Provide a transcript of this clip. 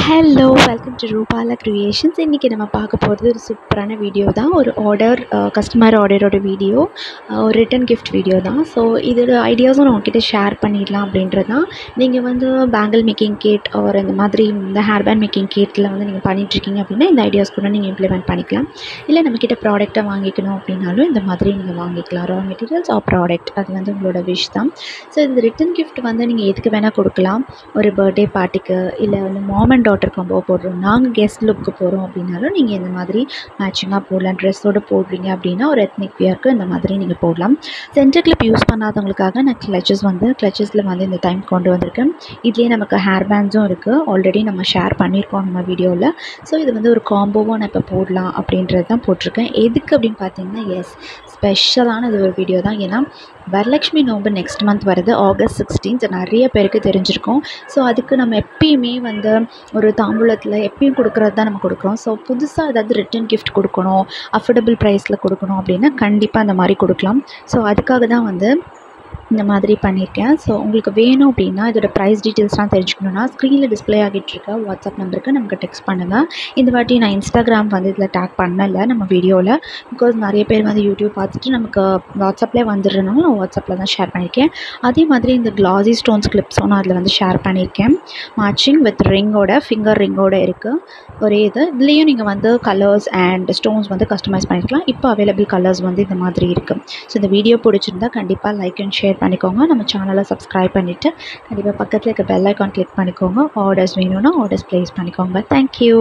Hello welcome to Rupala creations. இன்றைக்கி நம்ம பார்க்க போகிறது ஒரு சூப்பரான வீடியோ தான். ஒரு கஸ்டமர் ஆர்டரோட வீடியோ, ஒரு ரிட்டன் கிஃப்ட் வீடியோ தான். ஸோ இதோட ஐடியாஸும் நான் உங்ககிட்ட ஷேர் பண்ணிடலாம் அப்படின்றது தான். நீங்கள் வந்து பேங்கிள் மேக்கிங் கிட் ஒரு இந்த மாதிரி இந்த ஹேர் பேண்ட் மேக்கிங் கிட்டில் வந்து நீங்கள் பண்ணிகிட்ருக்கீங்க அப்படின்னா இந்த ஐடியாஸ் கூட நீங்கள் இம்ப்ளிமெண்ட் பண்ணிக்கலாம். இல்லை நம்மக்கிட்ட ப்ராடக்ட்டை வாங்கிக்கணும் அப்படின்னாலும் இந்த மாதிரி நீங்கள் வாங்கிக்கலாம். ரா மெட்டீரியல்ஸ் ஆர் ப்ராடக்ட் அது வந்து உங்களோட விஷ் தான். ஸோ இந்த ரிட்டன் கிஃப்ட் வந்து நீங்கள் எதுக்கு வேணால் கொடுக்கலாம். ஒரு பர்த்டே பார்ட்டிக்கு, இல்லை வந்து மாம் அண்ட் டாட்டர் காம்போ போடுறோம், நாங்கள் கெஸ்ட் லுக்கு போகிறோம் அப்படின்னாலும் நீங்கள் இந்த மாதிரி மேட்சிங்காக போடலாம். ட்ரெஸ்ஸோடு போடுறீங்க அப்படின்னா ஒரு எத்னிக் வியருக்கு இந்த மாதிரி நீங்கள் போடலாம். சென்டர் கிளிப் யூஸ் பண்ணாதவங்களுக்காக நான் கிளச்சஸில் வந்து இந்த டைம் கொண்டு வந்திருக்கேன். இதுலேயே நமக்கு ஹேர் பேண்ட்ஸும் இருக்குது, ஆல்ரெடி நம்ம ஷேர் பண்ணியிருக்கோம் நம்ம வீடியோவில். ஸோ இது வந்து ஒரு காம்போவாக நான் இப்போ போடலாம் அப்படின்றது தான் போட்டிருக்கேன். எதுக்கு அப்படின்னு பார்த்தீங்கன்னா ஸ்பெஷலான இது ஒரு வீடியோ தான். ஏன்னா வரலட்சுமி நோம்பு நெக்ஸ்ட் மந்த் வருது, August 16th. நிறைய பேருக்கு தெரிஞ்சிருக்கும். ஸோ அதுக்கு நம்ம எப்பயுமே வந்து ஒரு தாம்பூலத்தில் எப்பயும் கொடுக்குறது தான் நம்ம கொடுக்குறோம். ஸோ புதுசாக ஏதாவது ரிட்டன் கிஃப்ட் கொடுக்கணும், அஃபோர்டபுள் ப்ரைஸில் கொடுக்கணும் அப்படின்னா கண்டிப்பாக அந்த மாதிரி கொடுக்கலாம். ஸோ அதுக்காக தான் வந்து இந்த மாதிரி பண்ணியிருக்கேன். ஸோ உங்களுக்கு வேணும் அப்படின்னா இதோட ப்ரைஸ் டீட்டெயில்ஸ்லாம் தெரிஞ்சுக்கணுன்னா ஸ்க்ரீனில் டிஸ்பிளே ஆகிட்டுருக்க வாட்ஸ்அப் நம்பருக்கு நமக்கு டெக்ஸ்ட் பண்ணுங்கள். இந்த வாட்டி நான் இன்ஸ்டாகிராம் வந்து இதில் டேக் பண்ணலை நம்ம வீடியோவில். பிகாஸ் நிறைய பேர் வந்து யூடியூப் பார்த்துட்டு நமக்கு வாட்ஸ்அப்லேயே வந்துடுறதுனால நான் வாட்ஸ்அப்பில் தான் ஷேர் பண்ணியிருக்கேன். அதே மாதிரி இந்த கிளாஸி ஸ்டோன்ஸ் கிளிப்ஸும் நான் அதில் வந்து ஷேர் பண்ணியிருக்கேன். மேட்சிங் வித் ஃபிங்கர் ரிங்கோட இருக்குது. ஒரே இதுலேயும் நீங்கள் வந்து கலர்ஸ் அண்ட் ஸ்டோன்ஸ் வந்து கஸ்டமைஸ் பண்ணிக்கலாம். இப்போ அவைலபிள் கலர்ஸ் வந்து இந்த மாதிரி இருக்குது. ஸோ இந்த வீடியோ பிடிச்சிருந்தா கண்டிப்பாக லைக் அண்ட் ஷேர் பண்ணிக்கோங்க. நம்ம சேனலை சப்ஸ்கிரைப் பண்ணிவிட்டு கண்டிப்பாக பக்கத்தில் இருக்க பெல் ஐக்கான் கிளிக் பண்ணிக்கோங்க. ஆர்டர்ஸ் வேணும்னா ஆர்டர்ஸ் ப்ளேஸ் பண்ணிக்கோங்க. தேங்க்யூ.